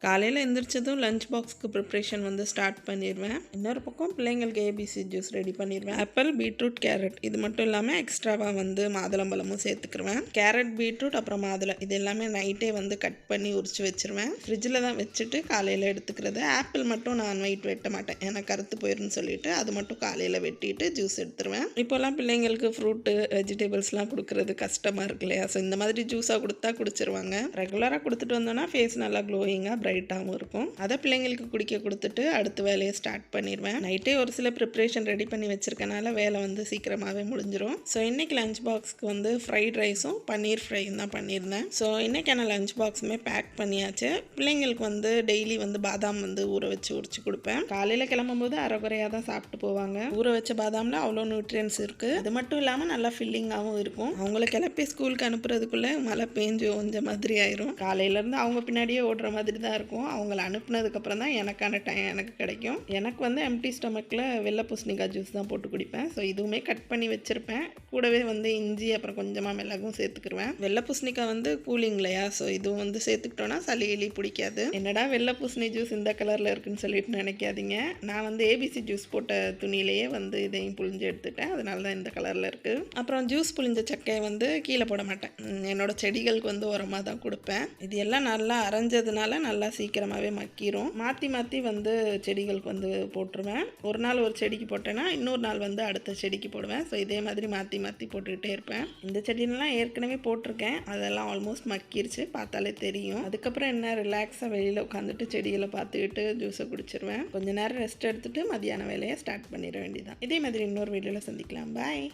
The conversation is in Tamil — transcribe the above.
காலையில் எந்திரிச்சதும் லஞ்ச் பாக்ஸ்க்கு ப்ரிப்ரேஷன் வந்து ஸ்டார்ட் பண்ணிடுவேன். இன்னொரு பக்கம் பிள்ளைங்களுக்கு ஏபிசி ஜூஸ் ரெடி பண்ணிடுவேன். ஆப்பிள், பீட்ரூட், கேரட் இது மட்டும் இல்லாமல் எக்ஸ்ட்ராவாக வந்து மாதுளம்பழமும் சேர்த்துக்குருவேன். கேரட், பீட்ரூட் அப்புறம் மாதுளை இது எல்லாமே நைட்டே வந்து கட் பண்ணி உரிச்சு வச்சுருவேன். ஃப்ரிட்ஜில் தான் வச்சுட்டு காலையில் எடுத்துக்கிறது. ஆப்பிள் மட்டும் நான் நைட் வெட்ட மாட்டேன், ஏன்னா கருத்து போயிடும்னு சொல்லிட்டு அது மட்டும் காலையில் வெட்டிட்டு ஜூஸ் எடுத்துருவேன். இப்போல்லாம் பிள்ளைங்களுக்கு ஃப்ரூட்டு வெஜிடபிள்ஸ்லாம் கொடுக்குறது கஷ்டமாக இருக்கு இல்லையா? ஸோ இந்த மாதிரி ஜூஸாக கொடுத்தா குடிச்சிருவாங்க. ரெகுலராக கொடுத்துட்டு வந்தோன்னா ஃபேஸ் நல்லா க்ளோயிங்காக பிரைட்டாகவும் இருக்கும். அதை பிள்ளைங்களுக்கு குடிக்க கொடுத்துட்டு அடுத்த வேலையை ஸ்டார்ட் பண்ணிடுவேன். நைட்டே ஒரு சில ப்ரிப்ரேஷன் ரெடி பண்ணி வச்சிருக்கனால வேலை வந்து சீக்கிரமாகவே முடிஞ்சிடும். ஸோ இன்றைக்கி லஞ்ச் பாக்ஸ்க்கு வந்து ஃப்ரைட் ரைஸும் பன்னீர் ஃப்ரையும் தான் பண்ணியிருந்தேன். ஸோ இன்றைக்கான லஞ்ச் பாக்ஸுமே பேக் பண்ணியாச்சு. பிள்ளைங்களுக்கு வந்து டெய்லி வந்து பாதாம் வந்து ஊற வச்சு உரிச்சு கொடுப்பேன். காலையில் கிளம்பும்போது அரைகுறையாக தான் சாப்பிட்டு போவாங்க. ஊற வச்ச பாதாமில் அவ்வளோ நியூட்ரியன்ஸ் இருக்குது. அது மட்டும் இல்லாமல் நல்லா ஃபில்லிங்காகவும் இருக்கும். அவங்கள கிளப்பி ஸ்கூலுக்கு அனுப்புறதுக்குள்ளே மழை பேஞ்சு கொஞ்சம் மாதிரி ஆயிரும். காலையிலேருந்து அவங்க பின்னாடியே ஓடுற மாதிரி தான் இருக்கும். அவங்கள அனுப்புனதுக்கப்புறம் தான் எனக்கான டைம் எனக்கு கிடைக்கும். எனக்கு வந்து எம்டி ஸ்டொமக்கில் வெள்ளை பூசணிக்காய் ஜூஸ் தான் போட்டு குடிப்பேன். ஸோ இதுவுமே கட் பண்ணி வச்சுருப்பேன். கூடவே வந்து இஞ்சி அப்புறம் கொஞ்சமாக மிளகும் சேர்த்துக்கிடுவேன். வெள்ளை பூசணிக்காய் வந்து கூலிங் இல்லையா? ஸோ இதுவும் வந்து சேர்த்துக்கிட்டோன்னா சளி எலி பிடிக்காது. என்னடா வெள்ளை பூசணி ஜூஸ் இந்த கலரில் இருக்குன்னு சொல்லிட்டு நினைக்காதீங்க. நான் வந்து ஏபிசி ஜூஸ் போட்ட துணியிலேயே வந்து இதையும் புழிஞ்சு எடுத்துட்டேன். அதனால தான் இந்த கலரில் இருக்குது. அப்புறம் ஜூஸ் புழிஞ்ச சக்கையை வந்து கீழே போட மாட்டேன். என்னோட செடிகளுக்கு வந்து உரமாக தான் கொடுப்பேன். இது எல்லாம் நல்லா அரைஞ்சதுனால நல்லா சீக்கிரமாகவே மக்கிரும். மாற்றி மாற்றி வந்து செடிகளுக்கு வந்து போட்டுருவேன். ஒரு நாள் ஒரு செடிக்கு போட்டேன்னா இன்னொரு நாள் வந்து அடுத்த செடிக்கு போடுவேன். ஸோ இதே மாதிரி மாற்றி மாற்றி போட்டுக்கிட்டே இருப்பேன். இந்த செடியெல்லாம் ஏற்கனவே போட்டிருக்கேன். அதெல்லாம் ஆல்மோஸ்ட் மக்கிருச்சு, பார்த்தாலே தெரியும். அதுக்கப்புறம் என்ன ரிலாக்ஸாக வெளியில் உட்காந்துட்டு செடிகளை பார்த்துக்கிட்டு ஜூஸை குடிச்சிருவேன். கொஞ்சம் நேரம் ரெஸ்ட் எடுத்துகிட்டு மதியான வேலையை ஸ்டார்ட் பண்ணிட வேண்டியதான். இதே மாதிரி இன்னொரு வீடியோவில் சந்திக்கலாம். பாய்.